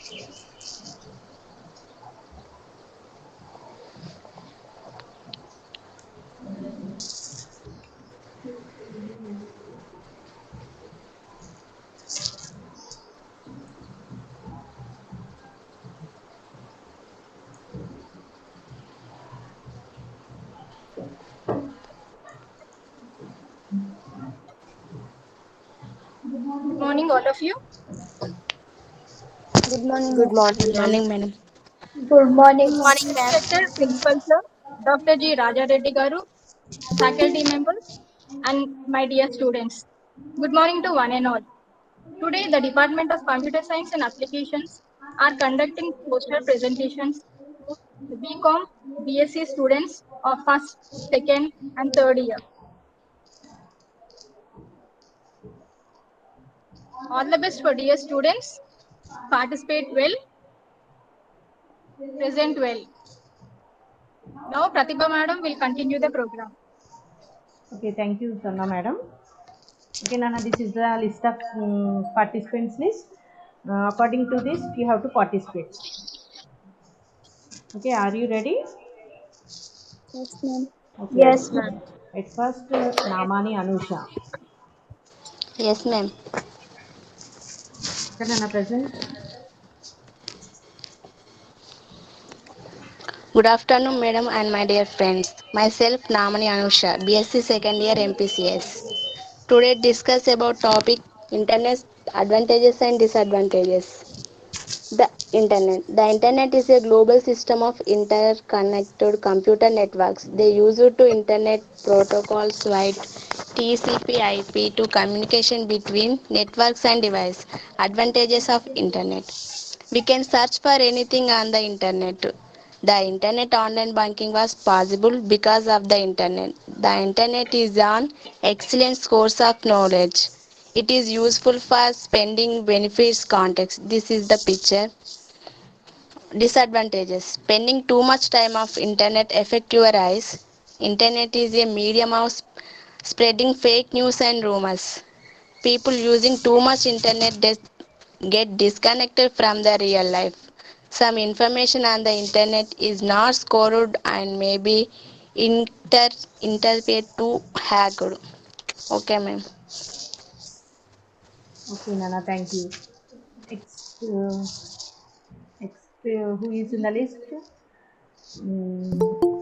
Good morning, all of you. Good morning, Good ma'am. morning, Good ma'am. morning, madam. Good morning, Good ma'am. morning, ma'am. Respected Principal Sir, Dr. G. Raja Reddy Garu, faculty members, and my dear students. Good morning to one and all. Today, the Department of Computer Science and Applications are conducting poster presentations to the BCom BSc students of first, second, and third year. All the best for dear students. Participate well, present well. Now, Pratibha Madam will continue the program. Okay, thank you, Sanna madam. Okay, Nana, this is the list of participants list. According to this, you have to participate. Okay, are you ready? Yes, ma'am. Okay. Yes, ma'am. At first, Namani Anusha. Yes, ma'am. Okay, Nana present. Good afternoon, madam and my dear friends. Myself, Namani Anusha, BSc second year MPCS. Today discuss about topic internet advantages and disadvantages. The internet. The internet is a global system of interconnected computer networks. They use it to internet protocols like TCP/IP to communication between networks and devices. Advantages of internet. We can search for anything on the internet. The internet online banking was possible because of the internet. The internet is an excellent source of knowledge. It is useful for spending benefits context. This is the picture. Disadvantages. Spending too much time of internet affect your eyes. Internet is a medium of spreading fake news and rumors. People using too much internet get disconnected from the real life. Some information on the internet is not scored and may be interpreted to hacked. Okay, ma'am. Okay, Nana, thank you. Next, who is in the list?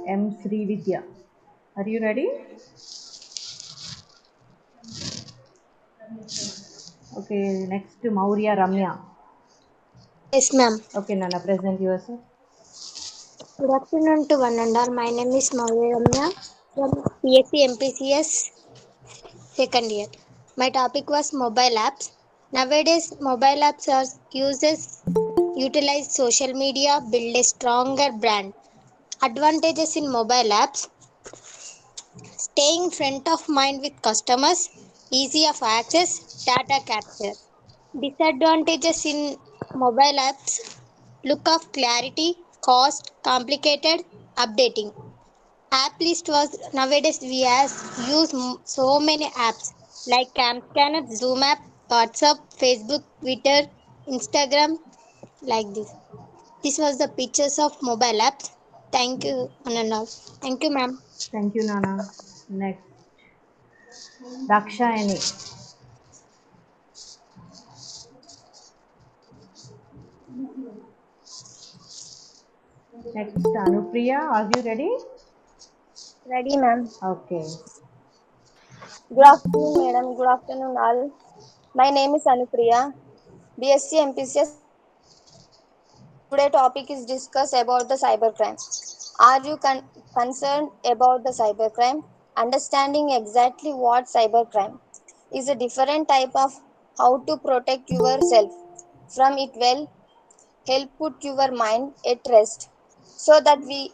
M. Sri Vidya. Are you ready? Okay, next Maurya Ramya. Yes, ma'am. Okay, Nana, present yourself. Good afternoon to one and all. My name is Maurya Ramya from PSC MPCS second year. My topic was mobile apps. Nowadays, mobile apps are users utilize social media, build a stronger brand. Advantages in mobile apps: staying front of mind with customers, easy of access, data capture. Disadvantages in mobile apps: look of clarity, cost, complicated, updating. App list was nowadays we use so many apps like Cam Scanner, Zoom app, WhatsApp, Facebook, Twitter, Instagram, like this. This was the pictures of mobile apps. Thank you, one and all. Thank you, ma'am. Thank you, Nana. Next, Dakshayani. Next, Anupriya. Are you ready? Ready, ma'am. Okay. Good afternoon, madam. Good afternoon, all. My name is Anupriya, BSc MPCS second year. Today topic is discuss about the cybercrime. Are you concerned about the cybercrime? Understanding exactly what cybercrime is a different type of how to protect yourself from it will help put your mind at rest so that we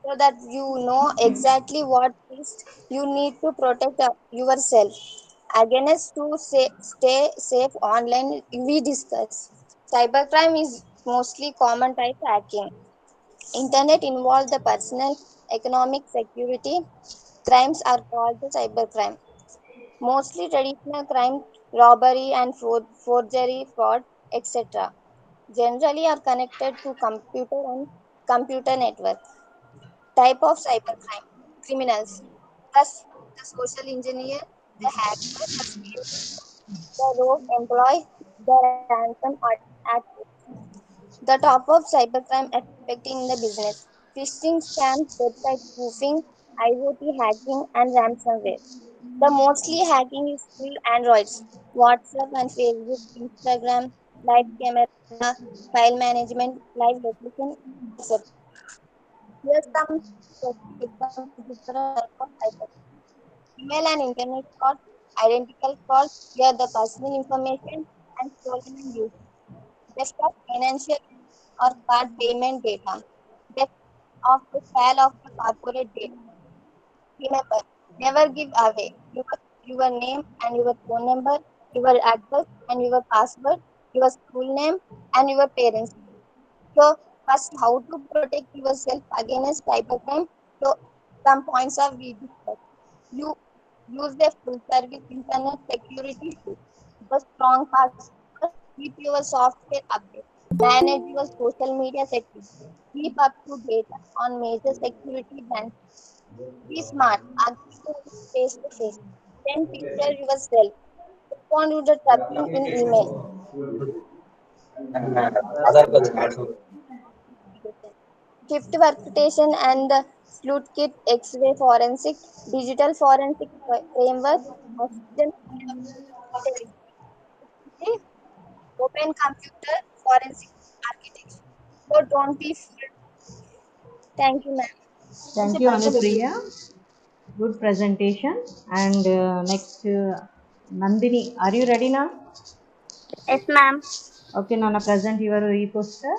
so that you know exactly what is you need to protect yourself against to stay safe online. We discuss cybercrime is mostly common type hacking. Internet involve the personal economic security. Crimes are called the cybercrime. Mostly traditional crime, robbery and forgery, fraud, etc. generally are connected to computer and computer network. Type of cybercrime: criminals. Thus, the social engineer, the hacker, the scam, the rogue employee, the ransom actors. The top of cybercrime affecting the business: phishing scams, website spoofing, IoT hacking, and ransomware. The mostly hacking is through Androids, WhatsApp and Facebook, Instagram, live camera, file management, live location, etc. Here some specific examples of type of cyber: email and internet fraud, identical fraud, where the personal information and stolen and used. Theft of financial or card payment data. Theft of the sale of the corporate data. Remember, never give away your name and your phone number, your address and your password, your school name and your parents' name. So, first, how to protect yourself against cybercrime. So, some points of we discussed. You use a full service internet security tool. The strong password. Keep your software updated. Manage your social media settings. Keep up to date on major security branches. Be smart. Argue face to face. Send picture yourself. Respond to the tracking in email. Trust investigation. Shift workstation and the SleuthKit X-ray forensic, digital forensic framework, oxygen database. Okay? Open computer forensic architecture. So don't be fooled. Thank you, ma'am. Thank you, Anupriya. Good presentation. And next, Nandini, are you ready now? Yes, ma'am. Okay, Nana, present your e-poster.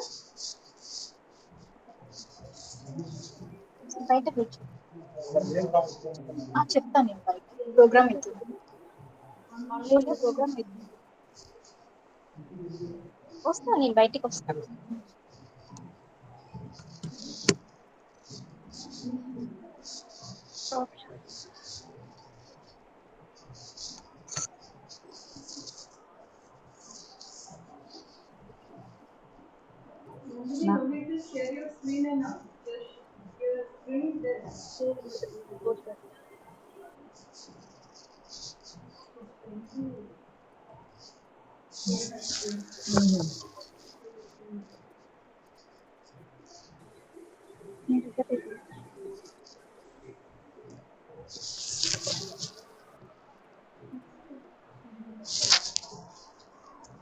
బయట కూర్చో చెప్తాను నేను బయట programme అవుతుంది ఆన్లైన్లో programme అవుతుంది వస్తాను నేను బయటికి వస్తాను Na-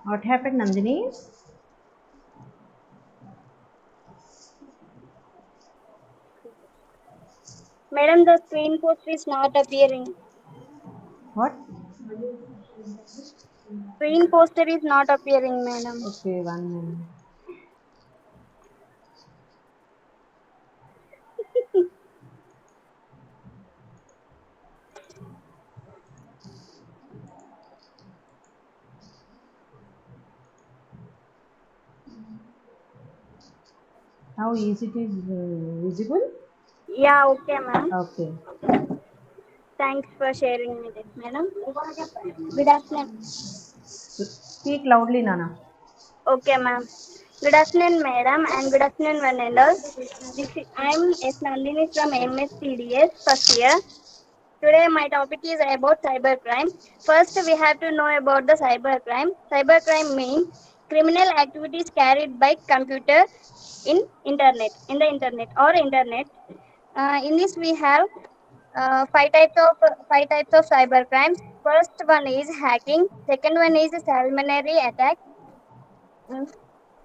What happened, Nandini? Madam, the screen poster is not appearing. What? Screen poster is not appearing, madam. Okay, 1 minute. Now is it is visible? Yeah, okay, ma'am. Okay. Thanks for sharing with it, madam. Good afternoon. Speak loudly, Nana. Okay, ma'am. Good afternoon, madam, and good afternoon, one and all. I'm S. Nandini from MSCDS first year. Today, my topic is about cybercrime. First, we have to know about the cybercrime. Cybercrime means criminal activities carried by computer in the internet or internet. In this, we have five types of cyber crimes. First one is hacking. Second one is salmonary attack, mm,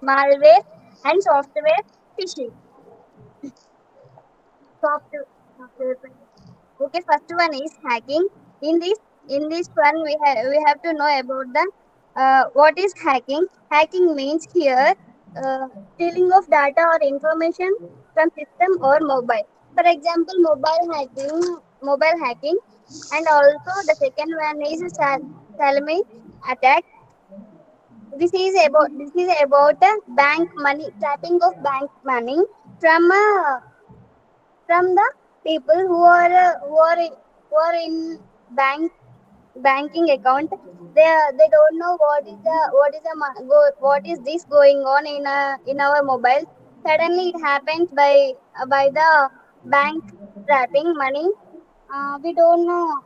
malware, and software phishing. Software. Okay, first one is hacking. In this in this one, we have to know about the what is hacking. Hacking means here stealing of data or information from system or mobile. For example, mobile hacking, and also the second one is salami attack. This is about bank money, tapping of bank money from from the people who are in bank banking account. They don't know what is this going on in our mobile. Suddenly it happens by the bank trapping money. We don't know.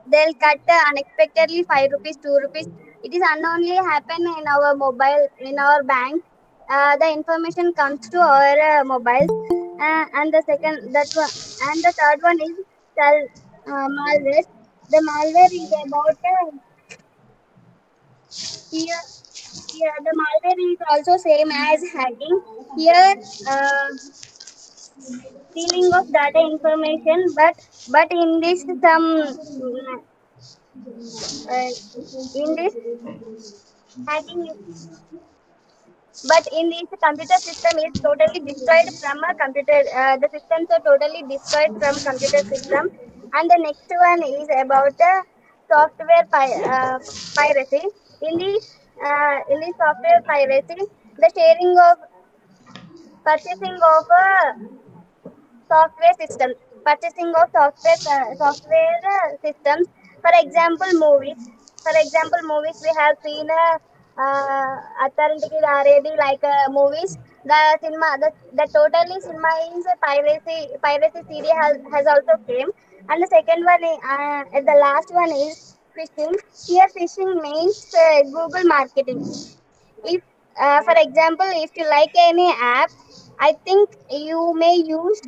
They'll cut unexpectedly 5 rupees, 2 rupees. It is unknowingly happen in our mobile, in our bank. The information comes to our mobiles, and the second that one, and the third one is malware. The malware is about here. Here, the malware is also same as hacking. Here, uh, stealing of data information, but in this some in this hacking. But in this computer system is totally destroyed from a computer. The systems are totally destroyed from computer system. And the next one is about software piracy. In this in this software piracy, the sharing of purchasing of software systems, purchasing of software systems. For example, movies. For example, movies we have seen Attarintiki Daredi like movies. The cinema, the totally cinema is a piracy CD has also came. And the second one, the last one is phishing. Here, phishing means Google marketing. If, for example, if you like any app, I think you may use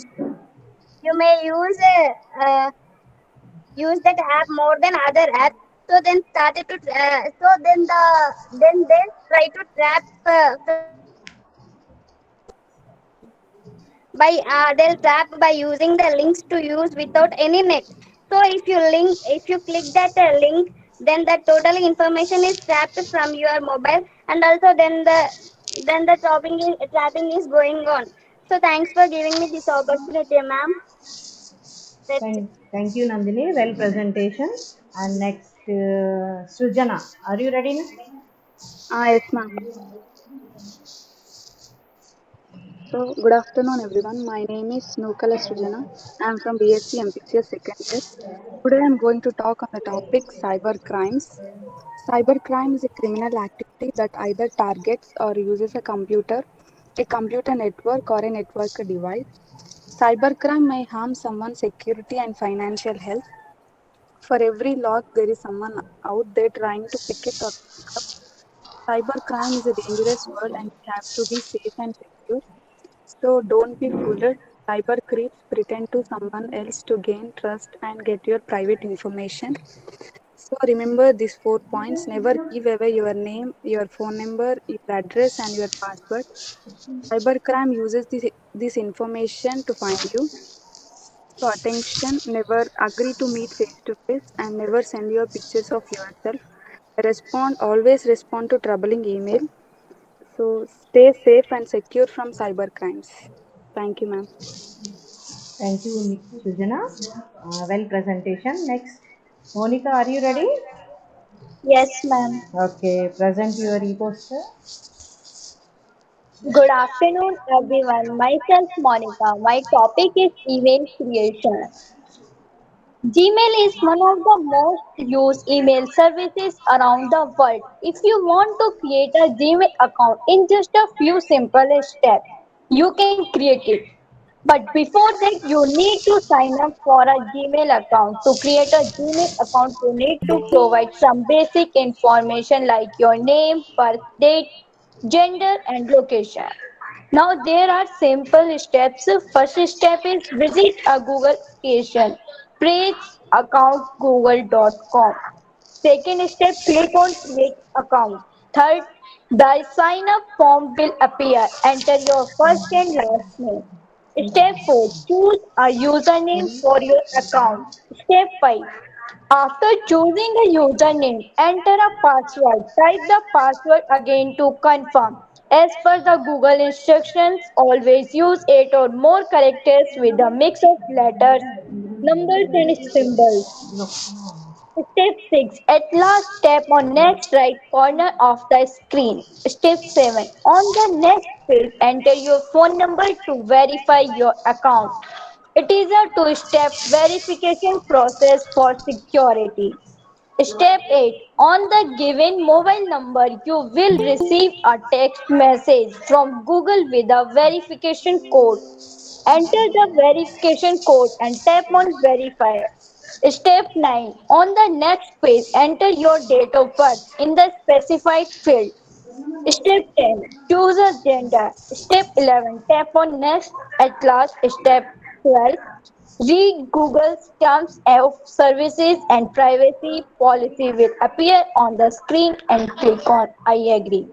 that app more than other apps. So then started to so then they try to trap from by they'll trap by using the links to use without any net. So if you click that link, then the total information is trapped from your mobile, and also then the trapping is going on. So thanks for giving me this opportunity, ma'am. That's it. Thank you, Nandini. Well presentation. And next, Sujana. Are you ready? Yes, ma'am. So, good afternoon, everyone. My name is Nukala Srijana. I am from BSc MPCS second year. Today, I am going to talk on the topic cyber crimes. Cybercrime is a criminal activity that either targets or uses a computer network, or a network device. Cybercrime may harm someone's security and financial health. For every lock, there is someone out there trying to pick it or pick up. Cybercrime is a dangerous world, and we have to be safe and secure. So don't be fooled. Cyber creeps pretend to someone else to gain trust and get your private information. So remember these 4 points. Never give away your name, your phone number, your address, and your password. Cybercrime uses this information to find you. So attention, never agree to meet face to face, and never send your pictures of yourself. Always respond to troubling email. So stay safe and secure from cyber crimes. Thank you, ma'am. Thank you, Sujana. Well presentation. Next, Monica, are you ready? Yes, ma'am. Okay, present your e-poster. Good afternoon, everyone. Myself, Monica. My topic is email creation. Gmail is one of the most used email services around the world. If you want to create a Gmail account in just a few simple steps, you can create it. But before that, you need to sign up for a Gmail account. To create a Gmail account, you need to provide some basic information like your name, birth date, gender, and location. Now there are simple steps. First step is visit a Google application. Create account google.com. Second step, click on create account. Third, the sign up form will appear. Enter your first and last name. Step 4, choose a username for your account. Step 5, after choosing a username, enter a password. Type the password again to confirm. As per the Google instructions, always use 8 or more characters with a mix of letters, numbers and symbols. Step 6. At last, tap on next right corner of the screen. Step 7. On the next page, enter your phone number to verify your account. It is a two-step verification process for security. Step 8. On the given mobile number, you will receive a text message from Google with a verification code. Enter the verification code and tap on Verify. Step 9. On the next page, enter your date of birth in the specified field. Step 10. Choose a gender. Step 11. Tap on Next. At last, Step 12. Read Google's Terms of Services and Privacy Policy will appear on the screen and click on I agree.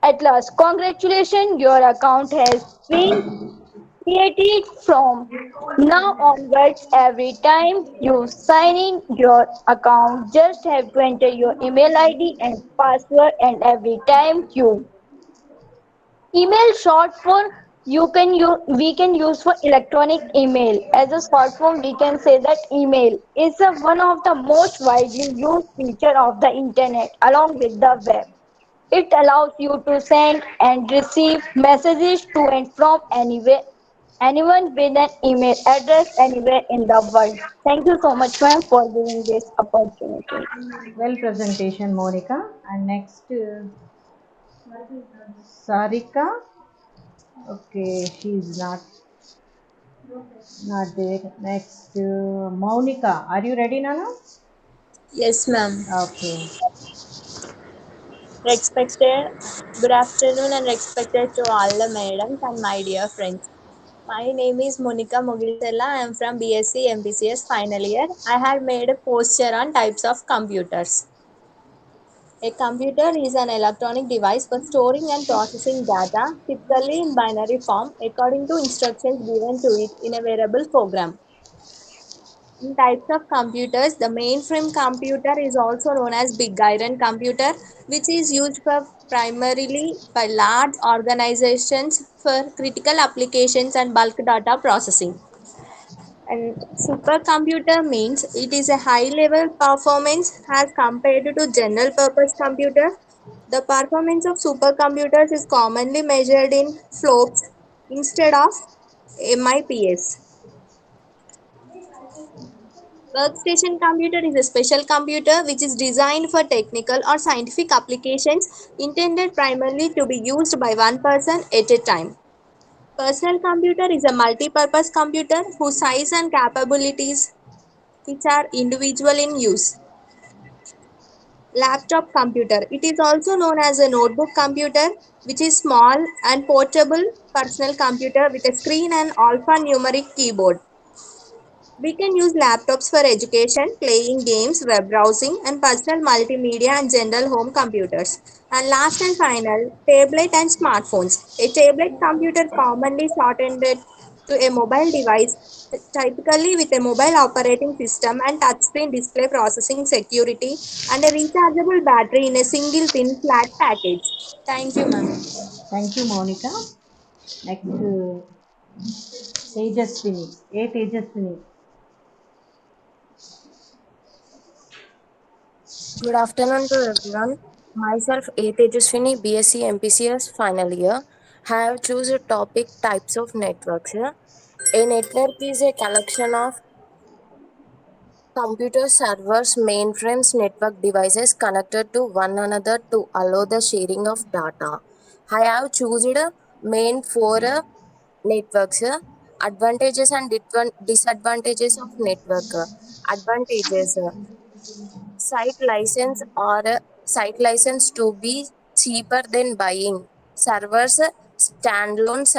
At last, congratulations, your account has been created. From now onwards, every time you sign in your account, just have to enter your email ID and password, and every time you email short for you can use we can use for electronic email as a short form. We can say that email is one of the most widely used feature of the internet along with the web. It allows you to send and receive messages to and from anywhere, anyone with an email address anywhere in the world. Thank you so much, ma'am, for giving this opportunity. Well presentation, Monica. And next, Sarika. Okay, she's not there. Next, Monica. Are you ready, Nana? Yes, ma'am. Okay. Respected, good afternoon and respected to all the madams and my dear friends. My name is Monica Mugilisella. I am from BSc MPCS final year. I had made a poster on types of computers. A computer is an electronic device for storing and processing data, typically in binary form, according to instructions given to it in a variable program. In types of computers, the mainframe computer is also known as big iron computer, which is used for primarily by large organizations for critical applications and bulk data processing. And supercomputer means it is a high level performance as compared to general purpose computer. The performance of supercomputers is commonly measured in flops instead of MIPS. Workstation computer is a special computer which is designed for technical or scientific applications intended primarily to be used by one person at a time. Personal computer is a multi-purpose computer whose size and capabilities which are individual in use. Laptop computer. It is also known as a notebook computer, which is small and portable personal computer with a screen and alphanumeric keyboard. We can use laptops for education, playing games, web browsing, and personal multimedia and general home computers. And last and final, tablet and smartphones. A tablet computer commonly shortened to a mobile device, typically with a mobile operating system and touchscreen display processing security and a rechargeable battery in a single thin flat package. Thank you, ma'am. Thank you, Monica. Next, Tejaswini. A Tejaswini. Good afternoon to everyone. Myself A. Tejaswini, BSc MPCS final year. Have choose a topic types of networks here. A network is a collection of computer servers, mainframes, network devices connected to one another to allow the sharing of data. I have chosen a main four networks. Advantages and disadvantages of network. Advantages. Site license to be cheaper than buying. Servers standalone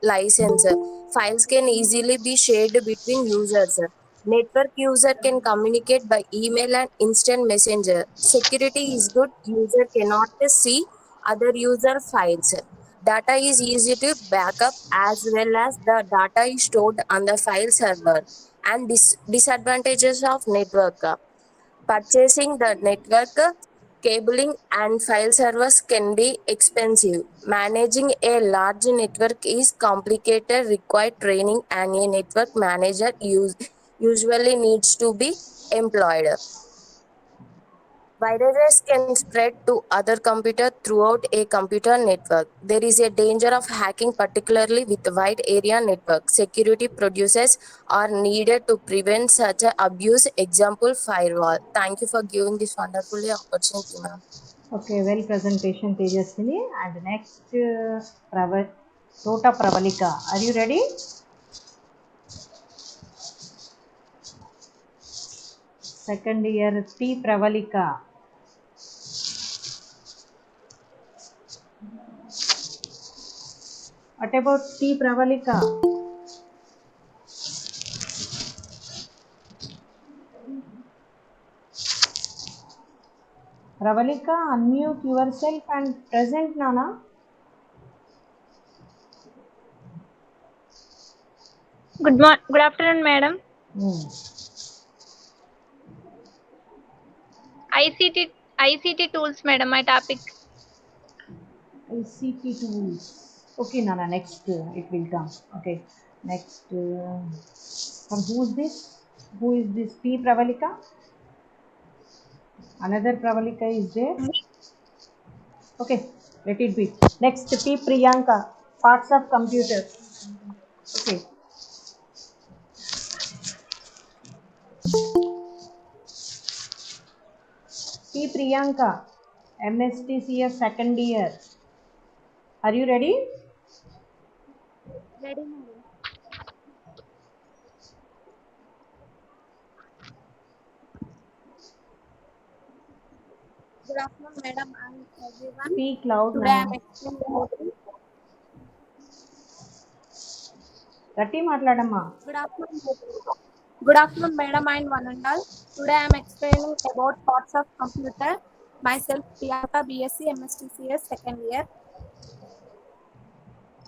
license. Files can easily be shared between users. Network user can communicate by email and instant messenger. Security is good. User cannot see other user files. Data is easy to backup as well as the data is stored on the file server. And disadvantages of network. Purchasing the network cabling and file servers can be expensive. Managing a large network is complicated, require training, and a network manager usually needs to be employed. Viruses can spread to other computers throughout a computer network. There is a danger of hacking, particularly with wide area network. Security procedures are needed to prevent such a abuse. Example, firewall. Thank you for giving this wonderful opportunity, ma'am. Okay, well presentation Tejaswini. And next, Tota Pravalika. Are you ready? Second year T Pravalika. What about T Pravalika? Pravalika, unmute yourself and present, Nana. Good afternoon, madam. Hmm. ICT tools, madam. My topic. ICT tools. Okay, Nana, next it will come. Okay, next. For who's this? Who is this? P Pravalika? Another Pravalika is there? Okay, let it be. Next, P Priyanka. Parts of computer. Okay. P Priyanka. MSTCS second year. Are you ready? Ready, madam. Good afternoon, madam, and everyone. Speak loud, Today I am Nana. explaining about. Gatti matladamma. Good afternoon, madam. Good afternoon, madam and one and all. Today I am explaining about parts of computer. Myself, Priyanka, BSc, MSTCS, second year.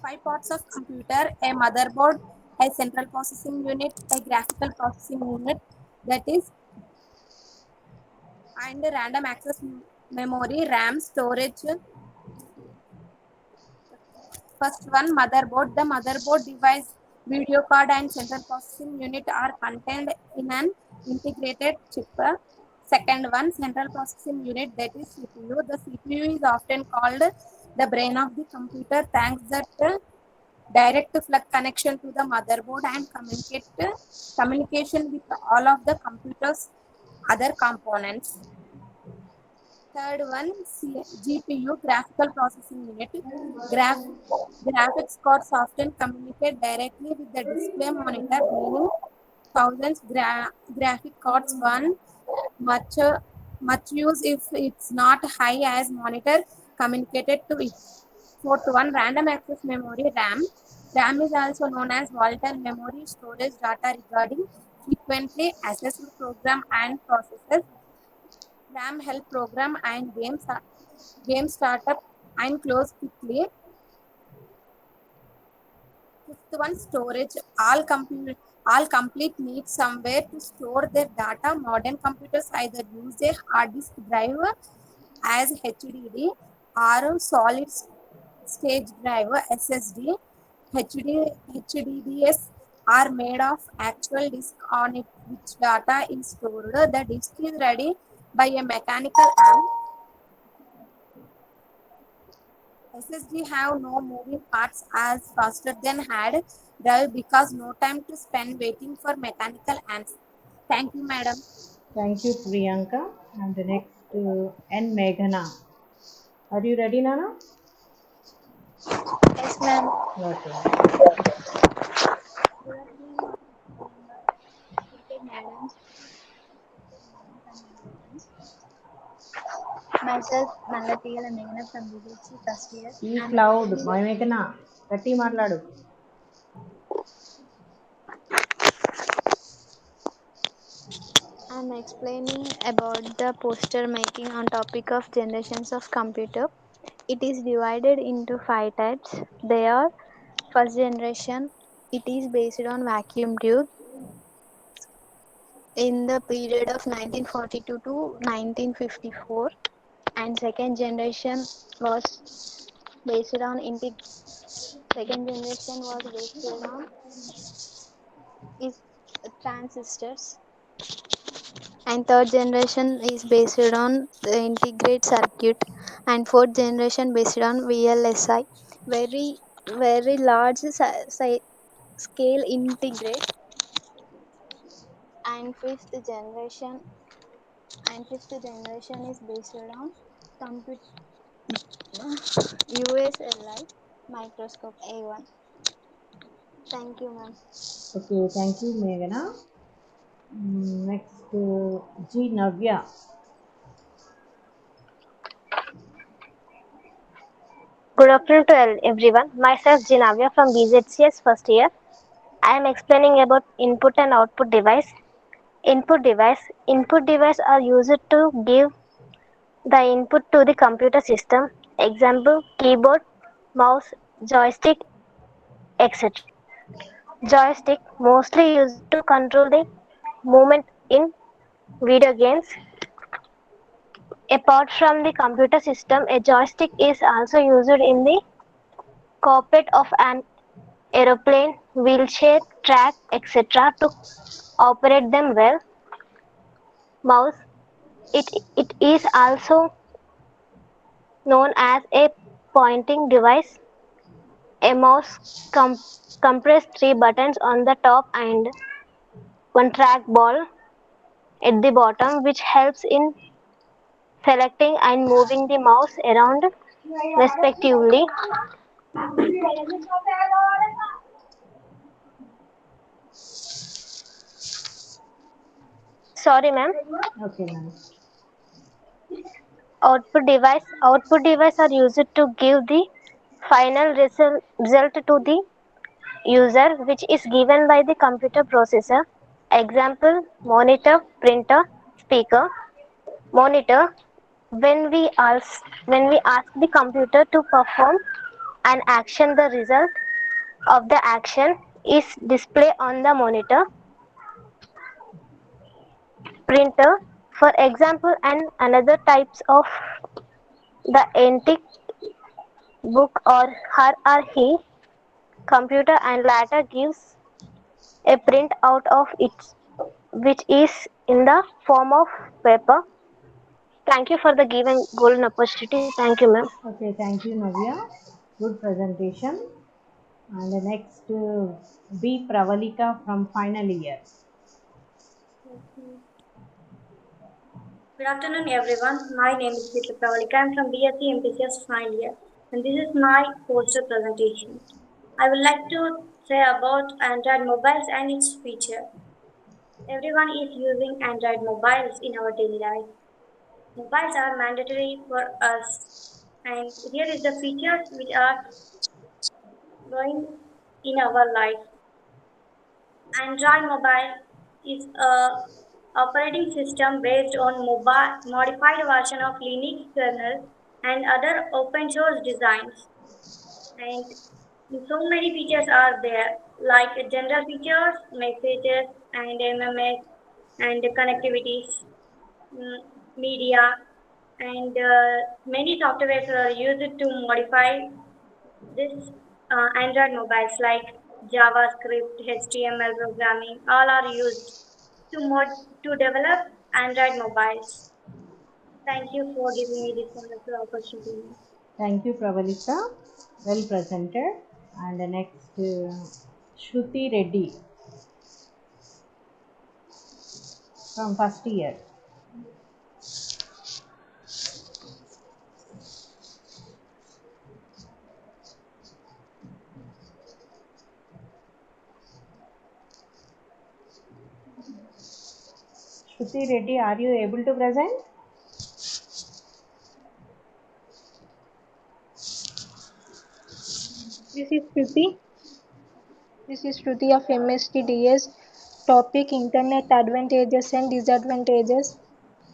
5 parts of computer: a motherboard, a central processing unit, a graphical processing unit, that is, and random access memory, RAM, storage. First one, motherboard. The motherboard device, video card, and central processing unit are contained in an integrated chip. Second one, central processing unit, that is CPU. The CPU is often called the brain of the computer, thanks that direct plug connection to the motherboard and communication with all of the computer's other components. Third one, GPU, graphical processing unit. Graphics cards often communicate directly with the display monitor, meaning thousands graphic cards one much much use if it's not high as monitor communicated to it. Fourth one, random access memory, RAM. RAM is also known as volatile memory, storage data regarding frequently accessed program and processes. RAM help program and game startup and close quickly. Fifth one, storage. All complete need somewhere to store their data. Modern computers either use a hard disk drive as HDD or solid state drive SSD. HDDs are made of actual disk on it which data is stored. The disk is ready by a mechanical arm. SSD have no moving parts as faster than hard drive because no time to spend waiting for mechanical answer. Thank you, madam. Thank you, Priyanka. And the next, N Meghana. Are you ready, Nana? Yes, ma'am. Okay. Good afternoon, madam. Myself, Malatiyala Meghana from BHC first year. Speak loud. Meghana. Gatti matladu. I'm explaining about the poster making on topic of generations of computer. It is divided into 5 types. They are: first generation, it is based on vacuum tube in the period of 1942 to 1954, and second generation was based on second generation was based on is transistors. and third generation is based on the integrate circuit, and fourth generation based on VLSI, very very large scale integrate, and fifth generation is based on computer USLI microscope A1. Thank you, ma'am. Okay, thank you, Meghana. Next, G. Navya. Good afternoon to everyone. Myself Jinavya from BZCS first year. I am explaining about input and output device. Input device are used to give the input to the computer system. Example keyboard, mouse, joystick, etc. Joystick mostly used to control the movement in video games. Apart from the computer system, a joystick is also used in the cockpit of an aeroplane, wheelchair, track, etc. to operate them well. Mouse. It is also known as a pointing device. A mouse compresses three buttons on the top and one trackball at the bottom, which helps in selecting and moving the mouse around respectively. Sorry, ma'am. Okay, ma'am. Output device are used to give the final result to the user, which is given by the computer processor. Example monitor, printer, speaker. Monitor, when we ask the computer to perform an action, the result of the action is displayed on the monitor. Printer, for example, and another types of the antique book or her or he computer, and latter gives a print out of it, which is in the form of paper. Thank you for the given golden opportunity. Thank you, ma'am. Okay, thank you, Navya. Good presentation. And the next, B. Pravalika from final year. Good afternoon, everyone. My name is Gita Pravalika. I'm from BSc MPCS final year, and this is my poster presentation. I would like to say about Android mobiles and its feature. Everyone is using Android mobiles in our daily life. Mobiles are mandatory for us, and here is the features which are going in our life. Android mobile is a operating system based on mobile modified version of Linux kernel and other open source designs. And so many features are there, like general features, messages, and MMS, and connectivities, mm, media, and many softwares are used to modify this Android mobiles like JavaScript, HTML programming, all are used to develop Android mobiles. Thank you for giving me this wonderful opportunity. Thank you, Pravalika. Well presented. And the next, Shruti Reddy from first year. Shruti Reddy, are you able to present? This is Shruti. This is Shruti of MSTDS. Topic Internet advantages and disadvantages.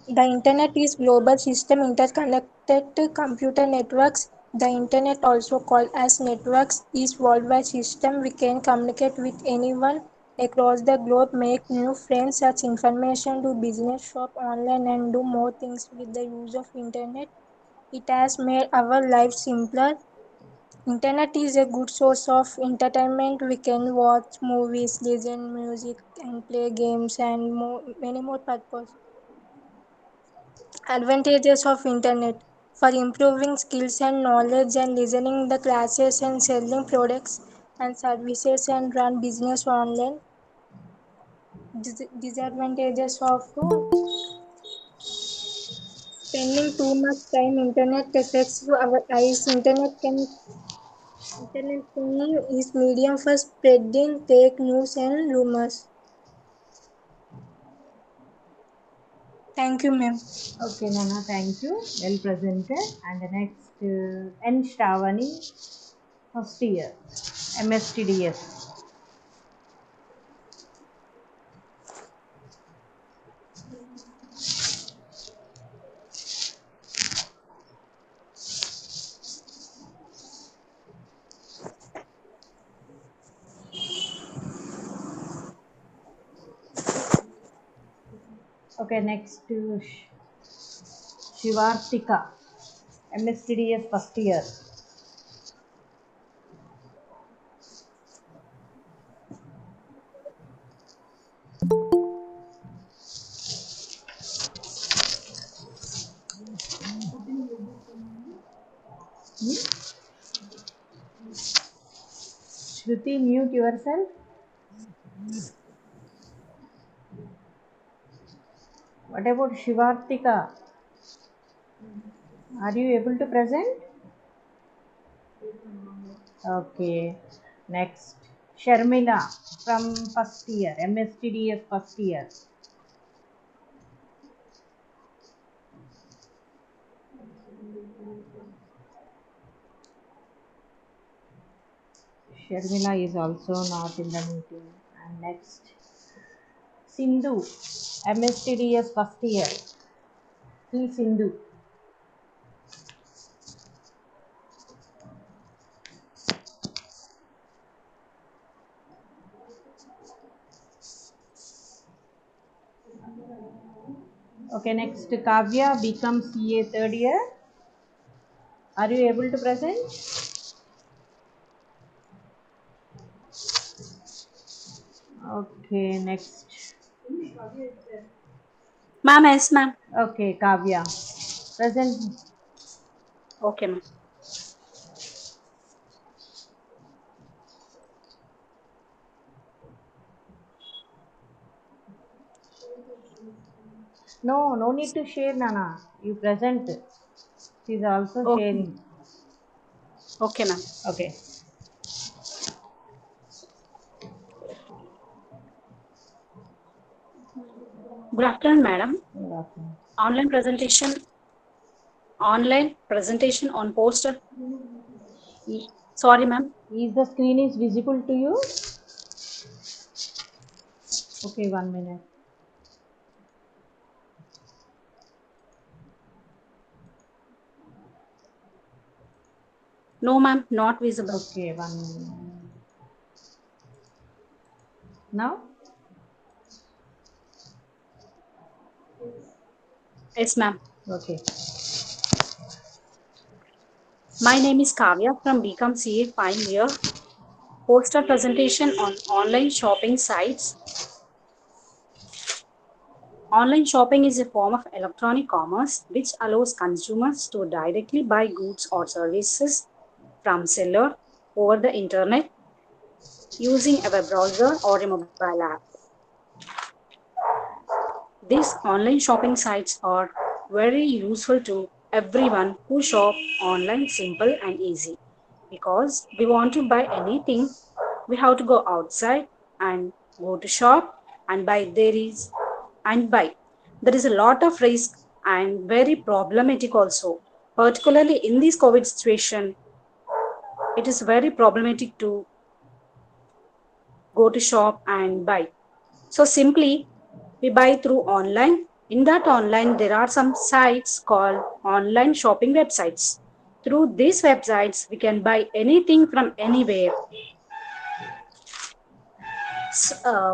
The Internet is global system interconnected computer networks. The Internet, also called as networks, is worldwide system. We can communicate with anyone across the globe, make new friends, search information, do business, shop online, and do more things with the use of Internet. It has made our lives simpler. Internet is a good source of entertainment. We can watch movies, listen music, and play games, and many more purposes. Advantages of internet for improving skills and knowledge and listening the classes and selling products and services and run business online. Disadvantages of spending too much time internet affects our eyes. Internet is medium for spreading fake news and rumors. Thank you, ma'am. Okay, Nana, thank you. Well presented. And the next, N. Shravani, first year, MSTDS. Okay, next, Shivartika, MSTDS first year. Shruti, mute yourself. What about Shivartika? Are you able to present? Okay. Next, Sharmila from first year, MSTDS first year. Sharmila is also not in the meeting. And next, Sindhu, MSTDS first year. P. Sindhu. Okay, next, Kavya becomes CA third year. Are you able to present? Okay, next. Ma'am, yes, ma'am. Okay, Kavya. Present. Okay, ma'am. No, no need to share, Nana. You present. She is also Okay. sharing. Okay, ma'am. Okay. Good afternoon, madam. Good afternoon. Online presentation on poster. Sorry, ma'am. Is the screen is visible to you? Okay, 1 minute. No, ma'am, not visible. Okay, 1 minute. Now? Yes, ma'am. Okay. My name is Kavya from BCom CA final year. Poster presentation on online shopping sites. Online shopping is a form of electronic commerce which allows consumers to directly buy goods or services from seller over the internet using a web browser or a mobile app. These online shopping sites are very useful to everyone who shop online, simple and easy. Because we want to buy anything, we have to go outside and go to shop and buy. There is a lot of risk and very problematic also. Particularly in this COVID situation, it is very problematic to go to shop and buy. So simply we buy through online. In that online, there are some sites called online shopping websites. Through these websites, we can buy anything from anywhere.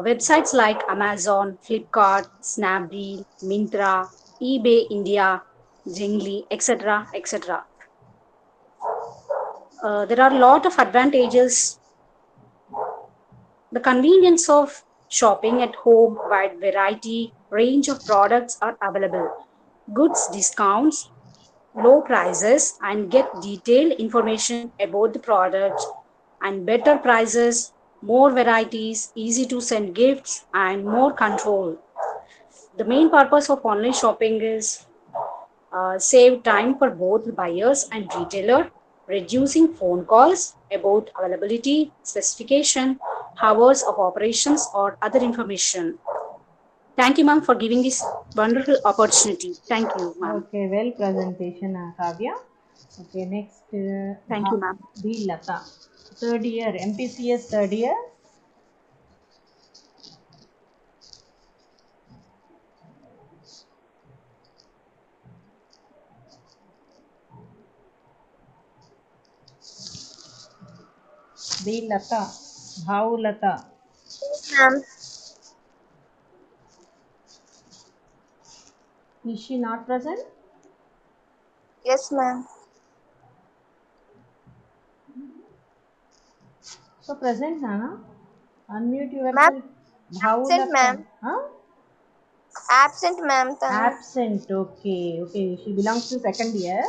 Websites like Amazon, Flipkart, Snapdeal, Myntra, eBay India, Jingli, etc., etc. There are a lot of advantages. The convenience of shopping at home, wide variety, range of products are available. goods discounts, low prices, and get detailed information about the product and better prices, more varieties, easy to send gifts, and more control. The main purpose of online shopping is save time for both buyers and retailer, reducing phone calls about availability, specification, hours of operations, or other information. Thank you, ma'am, for giving this wonderful opportunity. Thank you, ma'am. Okay, well presentation, Kavya. Okay, next, Thank you, ma'am. B. Lata. Third year, MPCS third year. B. Lata. Bhav Lata. Ma'am. Is she not present? Yes, ma'am. So present, Nana. Unmute Ma'am, yourself. Bhav absent, Lata. ma'am. Huh? Absent, ma'am. Tanu. Absent. Okay. Okay. She belongs to second year.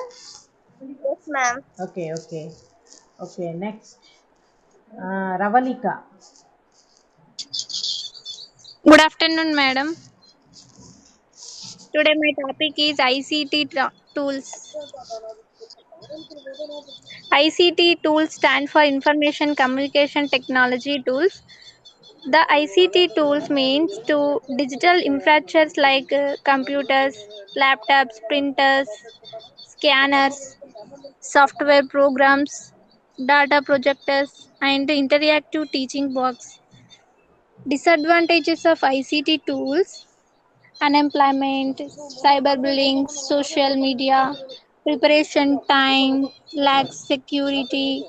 Yes, ma'am. Okay. Okay. Okay. Next. Ravalika. Good afternoon, madam. Today my topic is tools. ICT tools stand for Information Communication Technology Tools. The ICT tools means to digital infrastructures like computers, laptops, printers, scanners, software programs, data projectors, and interactive teaching box. Disadvantages of ICT tools: unemployment, cyberbullying, social media, preparation time, lacks security.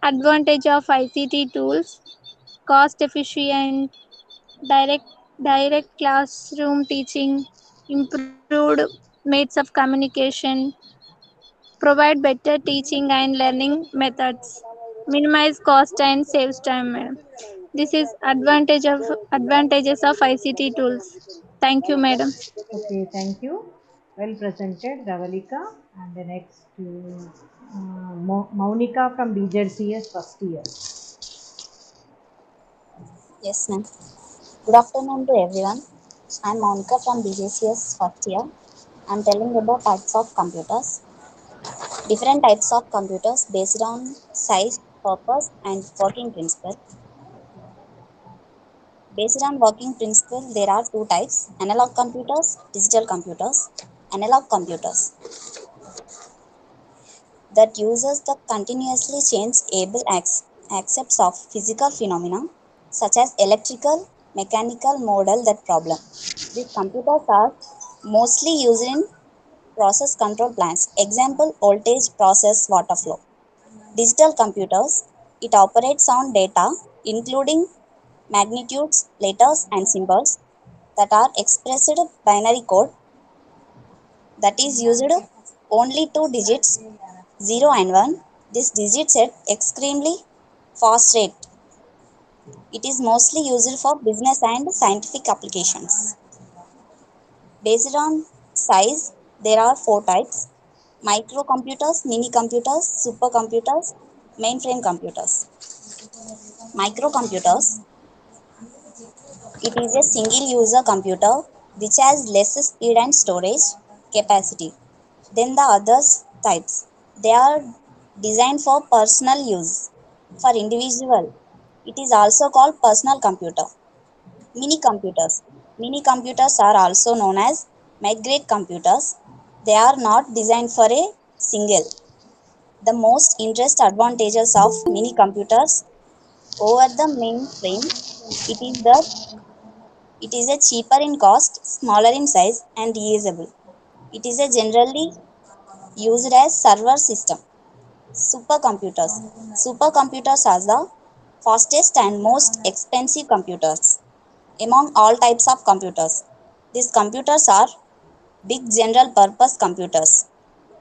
Advantage of ICT tools: cost efficient, direct direct classroom teaching, improved methods of communication, provide better teaching and learning methods, minimize cost and saves time, madam. This is advantages of ICT tools. Thank you, madam. Okay. Thank you. Well presented, Ravalika. And the next, Maunika from BZCS first year. Yes, ma'am. Good afternoon to everyone. I'm Monica from BJCS first year. I'm telling about types of computers. Different types of computers based on size, purpose, and working principle. Based on working principle, there are two types: analog computers, digital computers. Analog computers that uses the continuously changeable accepts of physical phenomena such as electrical, mechanical model that problem. These computers are mostly used in process control plants. Example, voltage process water flow. Digital computers, it operates on data including magnitudes, letters and symbols that are expressed binary code that is used only two digits 0 and 1. This digit set extremely fast rate. It is mostly used for business and scientific applications. Based on size, there are four types: microcomputers, mini computers, supercomputers, mainframe computers. Microcomputers, it is a single user computer which has less speed and storage capacity than the other types. They are designed for personal use for individual. It is also called personal computer. Mini computers. Mini computers are also known as mid-grade computers. They are not designed for a single. The most interest advantages of mini computers over the mainframe, it is that it is a cheaper in cost, smaller in size, and reusable. It is a generally used as server system. Supercomputers. Supercomputers are the fastest and most expensive computers among all types of computers. These computers are big general purpose computers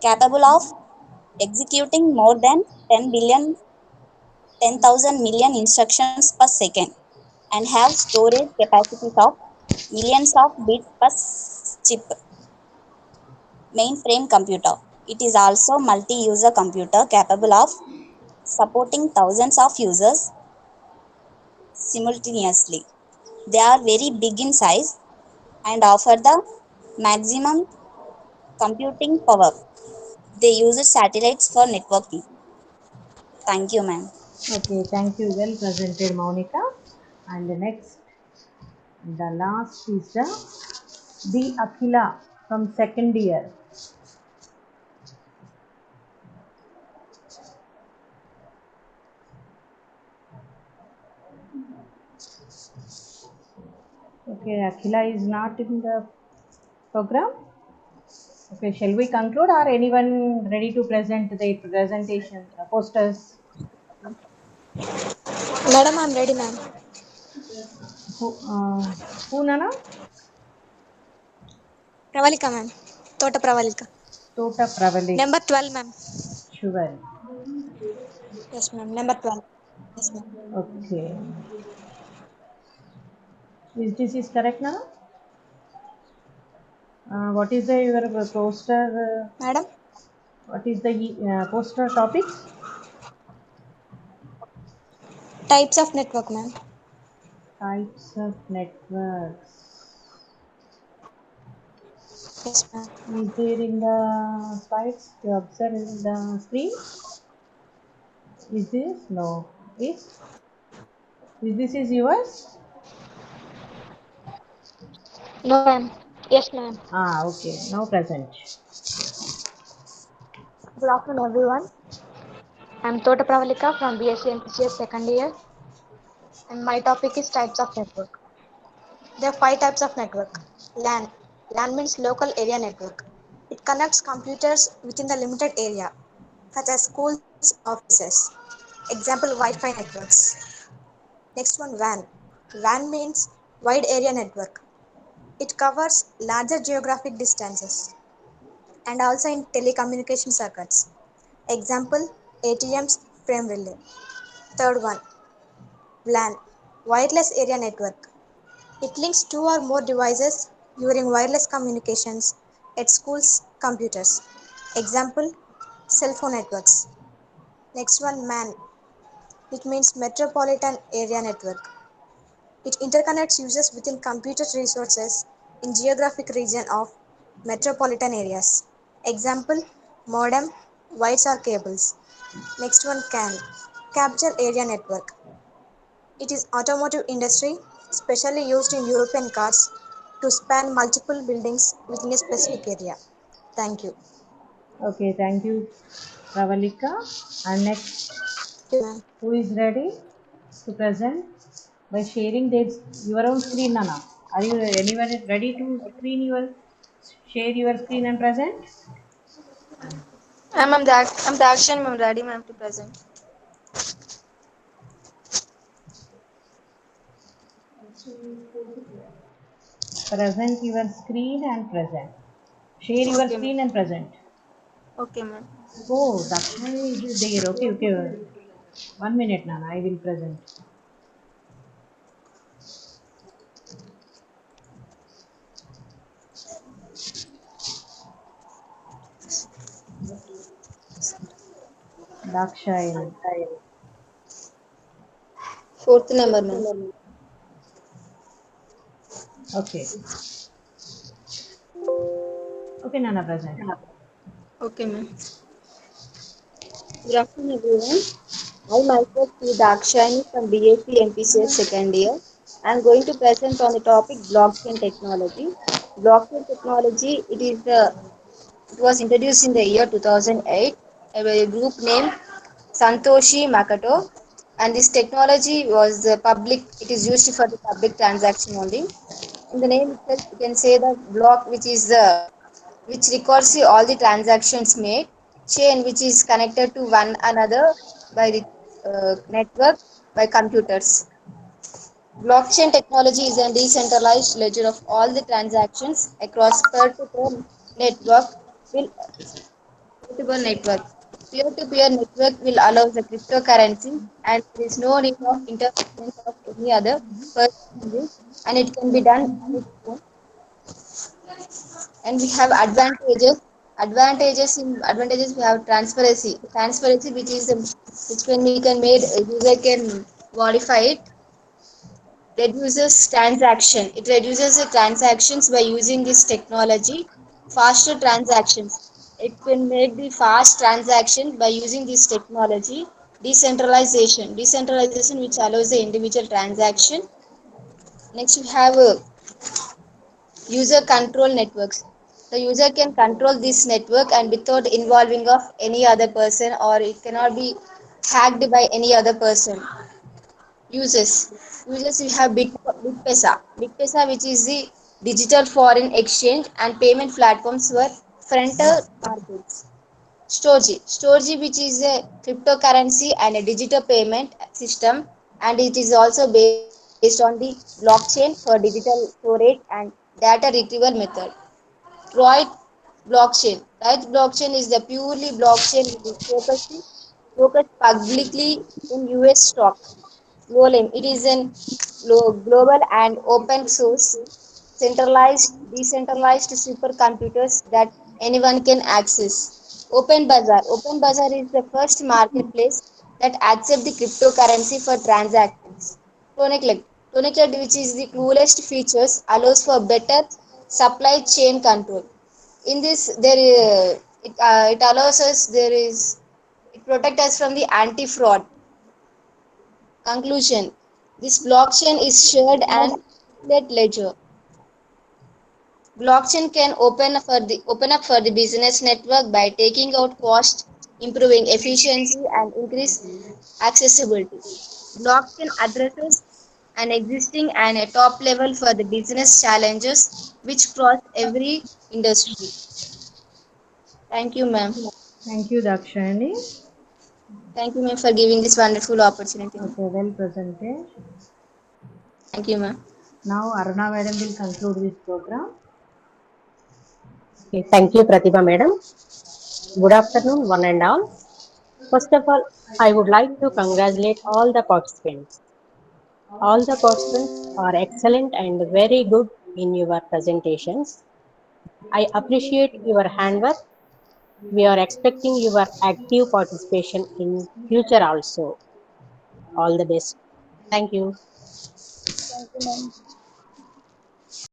capable of executing more than 10,000 million instructions per second and have storage capacities of millions of bits per chip. mainframe computer. It is also multi-user computer capable of supporting thousands of users simultaneously. They are very big in size and offer the maximum computing power. They use satellites for networking. Thank you, ma'am. Okay, thank you. Well presented, Monica. And the next, the last is the Akhila from second year. Okay, Akhila is not in the program. Okay, shall we conclude or anyone ready to present their presentation, posters? Madam, I'm ready, ma'am. Who, Nana? Pravalika, ma'am. Tota Pravalika. Tota Pravalik. Number 12, ma'am. Sure. Yes, ma'am. Number 12. Yes, ma'am. Okay. Is this is correct, Nana? What is the your poster? Madam? What is the poster topic? Types of network, ma'am. Types of networks. Yes, ma'am. Is there in the slides to observe in the screen? Is this? No. Is this is yours? No, ma'am. Yes, ma'am. Okay. Now present. Good afternoon, everyone. I'm Tota Pravalika from BSc MPCS second year, and my topic is types of network. There are five types of network. LAN. LAN means local area network. It connects computers within the limited area, such as schools and offices. Example, Wi-Fi networks. Next one, WAN. WAN means wide area network. It covers larger geographic distances and also in telecommunication circuits. Example, ATM's frame relay. Third one, WLAN, wireless area network. It links two or more devices during wireless communications at schools' computers. Example, cell phone networks. Next one, MAN. It means Metropolitan Area Network. It interconnects users within computer resources in geographic region of metropolitan areas. Example, modem, wires or cables. Next one, CAN. Capture Area Network. It is automotive industry, specially used in European cars to span multiple buildings within a specific area. Thank you. Okay. Thank you, Pravalika. And next, Thank you, ma'am. who is ready to present by sharing your own screen, Nana? Are you anyone ready to share your screen and present? I'm the action, ma'am. Ready, ma'am, to present. Present your screen and present. Share your Okay, ma'am. screen and present. Okay, ma'am. Oh, Dakshaya is there. Okay, okay. 1 minute, Nana. I will present. Dakshaya. Fourth number, ma'am. Okay. Okay, Nana, present. Okay, ma'am. Good afternoon, everyone. I myself P. Dakshayani from BSc MPCS second year. I am going to present on the topic blockchain technology. Blockchain technology, it was introduced in the year 2008 by a group named Santoshi Makoto, and this technology was public. It is used for the public transaction only. In the name itself, you can say that block, which records all the transactions made, chain which is connected to one another by the network by computers. Blockchain technology is a decentralized ledger of all the transactions across peer-to-peer network will peer-to-peer network. Peer-to-peer network will allow the cryptocurrency and there is no need of interference of any other person in this, and it can be done on its own. And we have advantages. Advantages we have transparency. Transparency, which is which when we can made a user can modify it. Reduces transaction. It reduces the transactions by using this technology. Faster transactions. It can make the fast transaction by using this technology. Decentralization. Decentralization, which allows the individual transaction. Next, we have user control networks. The user can control this network and without involving of any other person, or it cannot be hacked by any other person. Uses we have BigPesa, which is the digital foreign exchange and payment platforms for frontier markets. Storj, which is a cryptocurrency and a digital payment system, and it is also based on the blockchain for digital storage and data retrieval method. Troy Troy blockchain is the purely blockchain which is focused publicly in US stock. Golem, it is an global and open source decentralized supercomputers that anyone can access. Open Bazaar is the first marketplace that accepts the cryptocurrency for transactions. ToneClick. ToneClick, which is the coolest features, allows for better supply chain control. In this, it allows us it protects us from the anti-fraud. Conclusion: this blockchain is shared and secret ledger. Blockchain can open up for the business network by taking out cost, improving efficiency, and increase accessibility. Blockchain addresses an existing and a top level for the business challenges which cross every industry. Thank you, ma'am. Thank you, Dakshani. Thank you, ma'am, for giving this wonderful opportunity. Okay, well presented. Thank you, ma'am. Now, Aruna Madam will conclude this program. Okay, thank you, Pratibha Madam. Good afternoon, one and all. First of all, I would like to congratulate all the participants. All the participants are excellent and very good in your presentations. I appreciate your handwork. We are expecting your active participation in future also. All the best. Thank you. Thank you, ma'am.